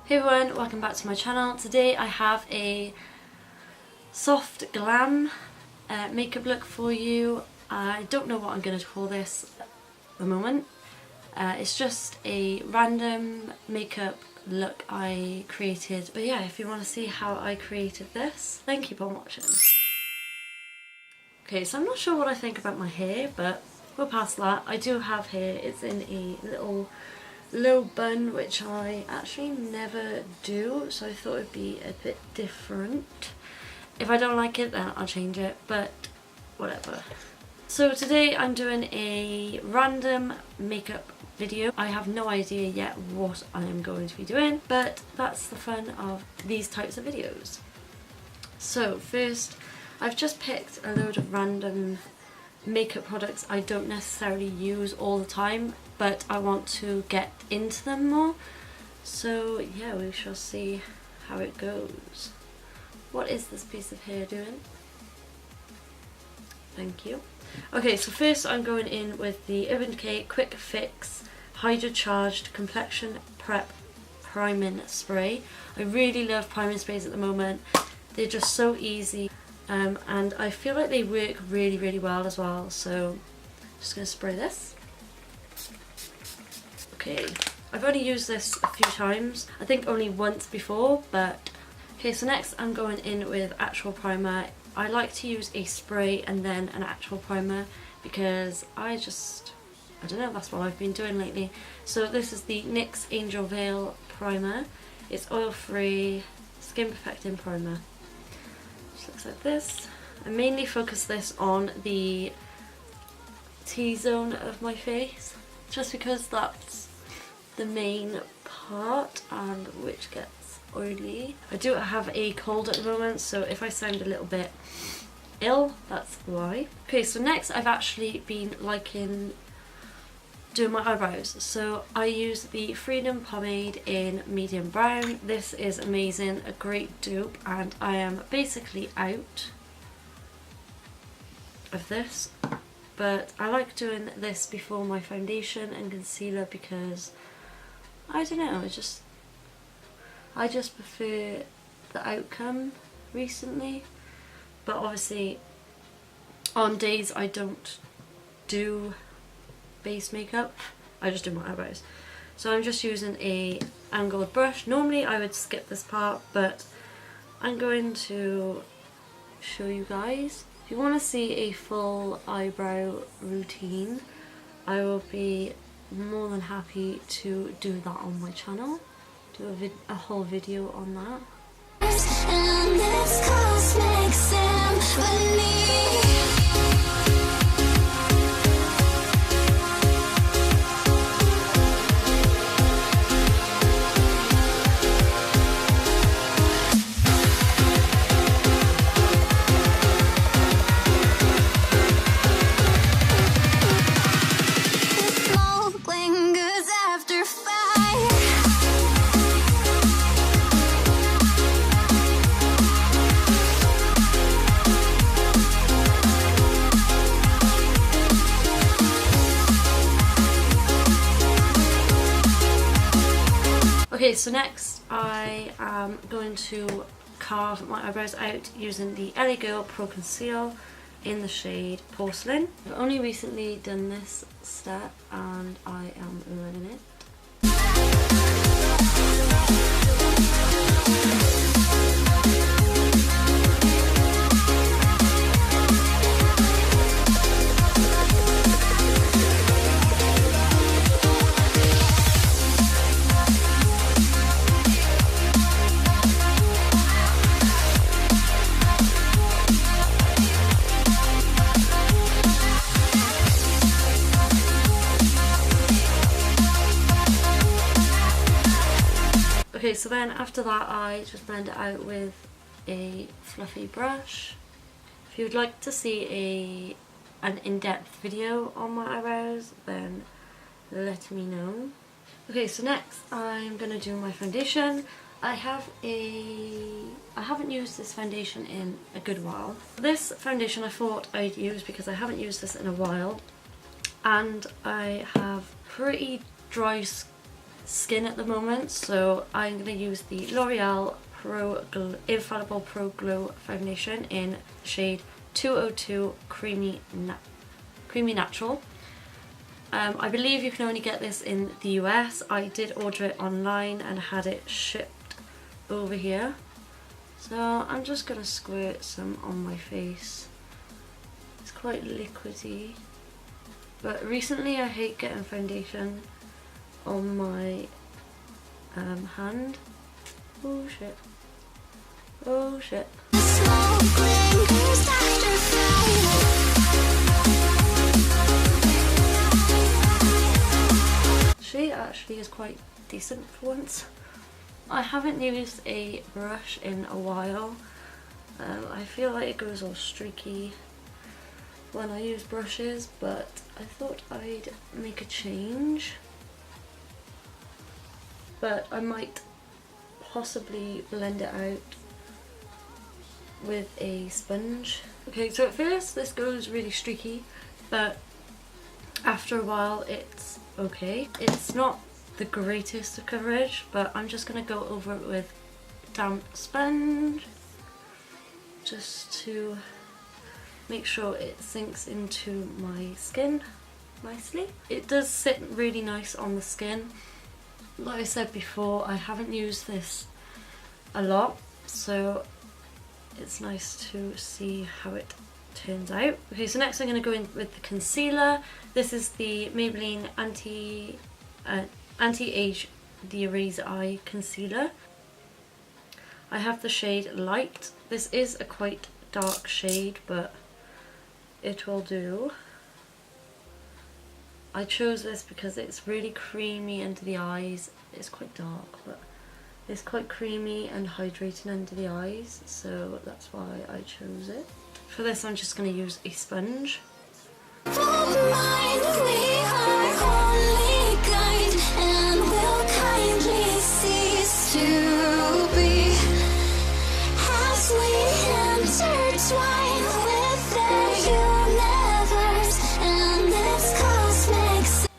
Hey everyone, welcome back to my channel. Today I have a soft glam makeup look for you. I don't know what I'm going to call this at the moment. It's just a random makeup look I created. But yeah, if you want to see how I created this, then keep on watching. Okay, so I'm not sure what I think about my hair, but we're past that. I do have hair. It's in a little low bun, which I actually never do, so I thought it'd be a bit different. If I don't like it, then I'll change it, but whatever. So today I'm doing a random makeup video. I have no idea yet what I am going to be doing, but that's the fun of these types of videos. So first, I've just picked a load of random makeup products I don't necessarily use all the time, but I want to get into them more. So yeah, we shall see how it goes. What is this piece of hair doing? Thank you. Okay, so first I'm going in with the Urban Decay Quick Fix Hydra Charged Complexion Prep Priming Spray. I really love priming sprays at the moment. They're just so easy. And I feel like they work really well as well, so I'm just going to spray this. Okay, I've only used this a few times, I think only once before, but okay, so next I'm going in with actual primer. I like to use a spray and then an actual primer because I don't know, that's what I've been doing lately. So this is the NYX Angel Veil Primer. It's oil-free, skin perfecting primer. Looks like this. I mainly focus this on the T-zone of my face, just because that's the main part and which gets oily. I do have a cold at the moment, so if I sound a little bit ill, that's why. Okay, so next I've actually been liking doing my eyebrows. So I use the Freedom Pomade in medium brown. This is amazing, a great dupe, and I am basically out of this, but I like doing this before my foundation and concealer because I don't know, I just prefer the outcome recently. But obviously on days I don't do base makeup, I just do my eyebrows. So I'm just using a angled brush. Normally I would skip this part, but I'm going to show you guys. If you want to see a full eyebrow routine, I will be more than happy to do that on my channel. Do a whole video on that. And this cosmic symphony. Okay, so next I am going to carve my eyebrows out using the LA Girl Pro Conceal in the shade Porcelain. I've only recently done this step and I am loving it. Okay, so then after that I just blend it out with a fluffy brush. If you would like to see an in-depth video on my eyebrows, then let me know. Okay, so next I'm gonna do my foundation. I haven't used this foundation in a good while. This foundation I thought I'd use because I haven't used this in a while, and I have pretty dry skin at the moment, so I'm going to use the L'Oreal Infallible Pro Glow Foundation in the shade 202 Creamy Natural. I believe you can only get this in the US. I did order it online and had it shipped over here. So I'm just going to squirt some on my face. It's quite liquidy. But recently I hate getting foundation on my hand. Oh shit. Oh shit. Shade actually is quite decent for once. I haven't used a brush in a while. I feel like it goes all streaky when I use brushes, but I thought I'd make a change. But I might possibly blend it out with a sponge. Okay, so at first this goes really streaky, but after a while it's okay. It's not the greatest of coverage, but I'm just going to go over it with damp sponge just to make sure it sinks into my skin nicely. It does sit really nice on the skin. Like I said before, I haven't used this a lot, so it's nice to see how it turns out. Okay, so next I'm going to go in with the concealer. This is the Maybelline Anti-Age The Eraser Eye Concealer. I have the shade Light. This is a quite dark shade, but it will do. I chose this because it's really creamy under the eyes. It's quite dark, but it's quite creamy and hydrating under the eyes, so that's why I chose it. For this I'm just going to use a sponge.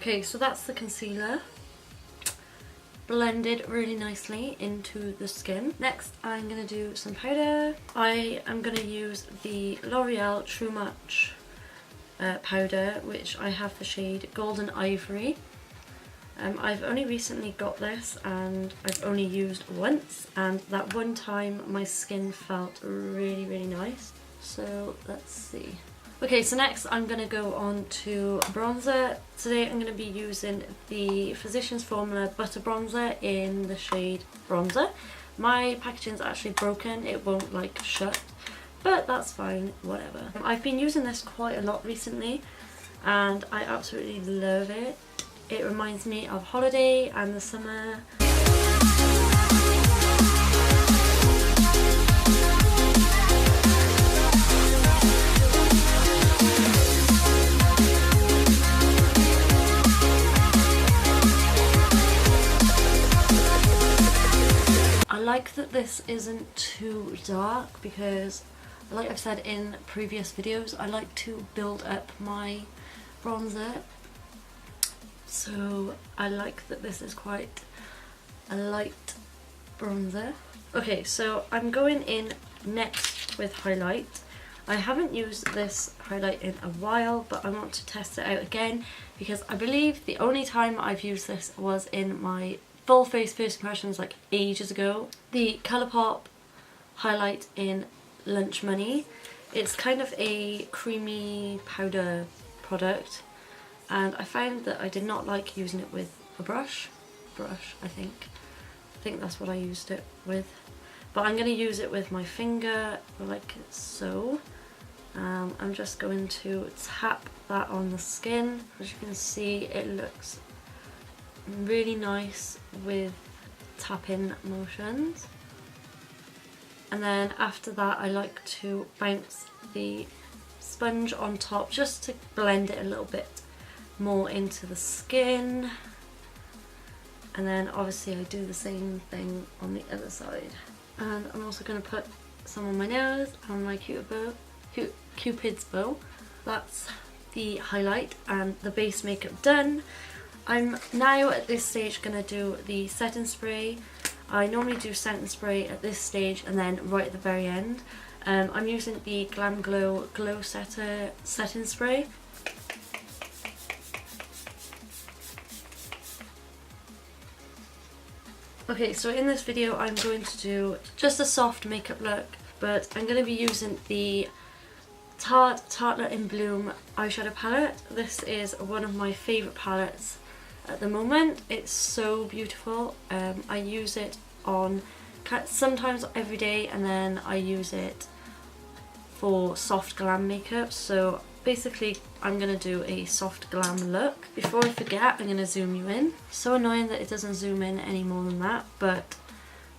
Okay, so that's the concealer. Blended really nicely into the skin. Next I'm going to do some powder. I am going to use the L'Oreal True Match powder, which I have the shade Golden Ivory. I've only recently got this and I've only used once, and that one time my skin felt really nice. So let's see. Okay, so next I'm going to go on to bronzer. Today I'm going to be using the Physicians Formula Butter Bronzer in the shade Bronzer. My packaging's actually broken, it won't like shut, but that's fine, whatever. I've been using this quite a lot recently and I absolutely love it. It reminds me of holiday and the summer. I like that this isn't too dark because, like I've said in previous videos, I like to build up my bronzer. So I like that this is quite a light bronzer. Okay, so I'm going in next with highlight. I haven't used this highlight in a while, but I want to test it out again because I believe the only time I've used this was in my full face first impressions like ages ago. The Colourpop highlight in Lunch Money. It's kind of a creamy powder product, and I found that I did not like using it with a brush, I think that's what I used it with, but I'm going to use it with my finger like so. I'm just going to tap that on the skin. As you can see, it looks really nice with tapping motions. And then after that I like to bounce the sponge on top just to blend it a little bit more into the skin, and then obviously I do the same thing on the other side. And I'm also going to put some on my nose and my Cupid's bow. That's the highlight and the base makeup done. I'm now at this stage going to do the setting spray. I normally do setting spray at this stage and then right at the very end. I'm using the Glam Glow Setter setting spray. Okay, so in this video I'm going to do just a soft makeup look, but I'm going to be using the Tartelette in Bloom eyeshadow palette. This is one of my favourite palettes at the moment. It's so beautiful. I use it on sometimes every day, and then I use it for soft glam makeup. So basically I'm going to do a soft glam look. Before I forget, I'm going to zoom you in. So annoying that it doesn't zoom in any more than that, but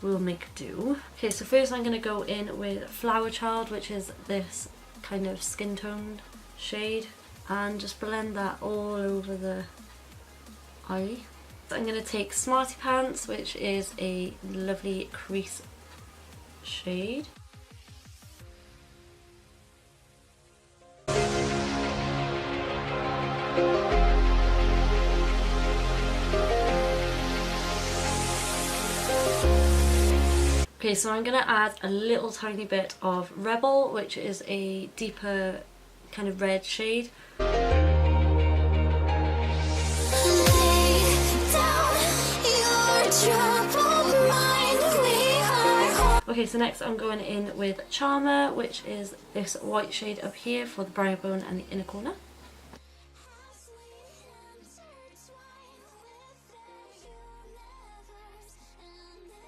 we'll make do. Okay, so first I'm going to go in with Flower Child, which is this kind of skin toned shade, and just blend that all over the eye. So I'm going to take Smarty Pants, which is a lovely crease shade. Okay, so I'm going to add a little tiny bit of Rebel, which is a deeper kind of red shade. Okay, so next I'm going in with Charmer, which is this white shade up here for the brow bone and the inner corner.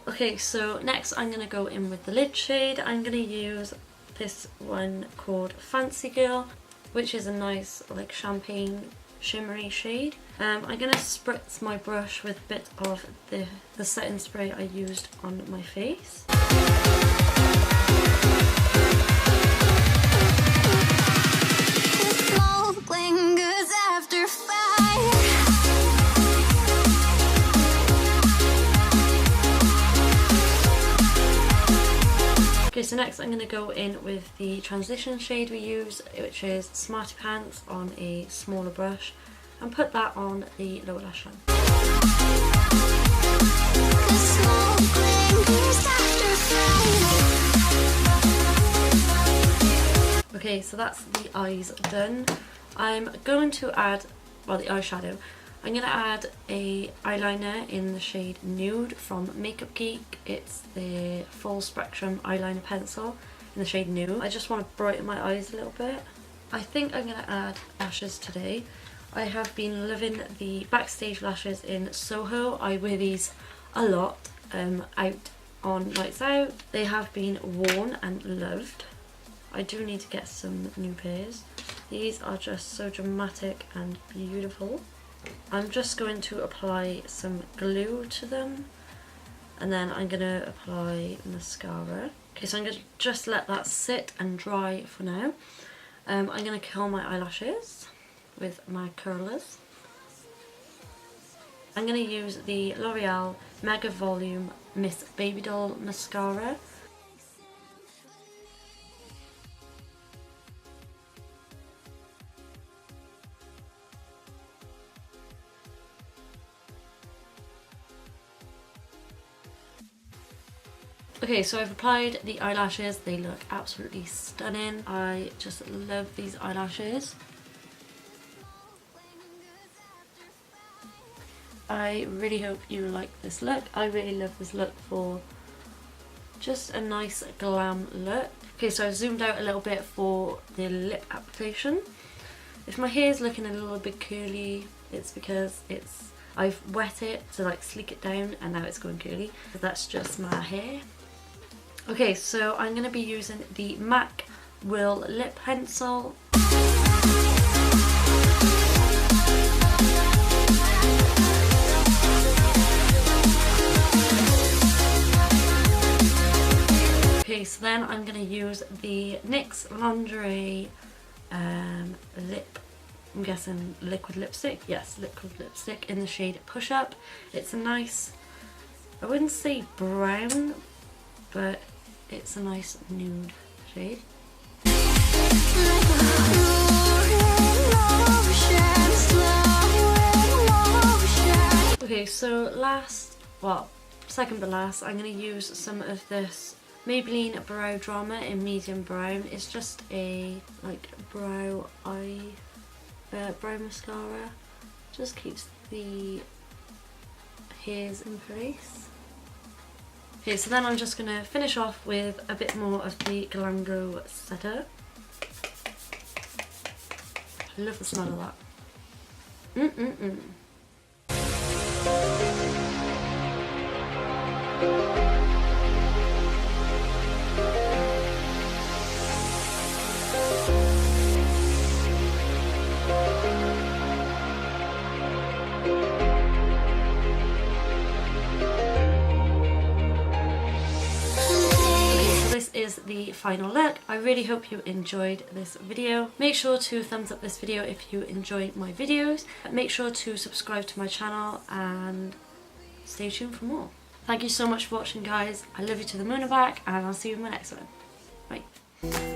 Okay, so next I'm going to go in with the lid shade. I'm going to use this one called Fancy Girl, which is a nice like champagne shimmery shade. I'm going to spritz my brush with a bit of the setting spray I used on my face. Okay, so next I'm going to go in with the transition shade we use, which is Smarty Pants, on a smaller brush, and put that on the lower lash line. Okay, so that's the eyes done. I'm going to add, well, the eyeshadow. I'm going to add a eyeliner in the shade Nude from Makeup Geek. It's the full spectrum eyeliner pencil in the shade Nude. I just want to brighten my eyes a little bit. I think I'm going to add lashes today. I have been loving the Backstage lashes in Soho. I wear these a lot out on nights out. They have been worn and loved. I do need to get some new pairs. These are just so dramatic and beautiful. I'm just going to apply some glue to them, and then I'm going to apply mascara. Okay, so I'm going to just let that sit and dry for now. I'm going to curl my eyelashes with my curlers. I'm going to use the L'Oreal Mega Volume Miss Baby Doll Mascara. Okay, so I've applied the eyelashes. They look absolutely stunning. I just love these eyelashes. I really hope you like this look. I really love this look for just a nice glam look. Okay, so I've zoomed out a little bit for the lip application. If my hair is looking a little bit curly, it's because I've wet it to like sleek it down, and now it's going curly. So that's just my hair. Okay, so I'm going to be using the MAC Will Lip Pencil. Okay, so then I'm going to use the NYX Lingerie lip, I'm guessing liquid lipstick. Yes, liquid lipstick in the shade Push Up. It's a nice, I wouldn't say brown, but it's a nice nude shade. Okay, so second to last, I'm going to use some of this Maybelline Brow Drama in medium brown. It's just a like brow mascara. Just keeps the hairs in place. Okay, so then I'm just going to finish off with a bit more of the Glam Setter. I love the smell of that. Is the final look. I really hope you enjoyed this video. Make sure to thumbs up this video if you enjoy my videos. Make sure to subscribe to my channel and stay tuned for more. Thank you so much for watching, guys. I love you to the moon and back, and I'll see you in my next one. Bye.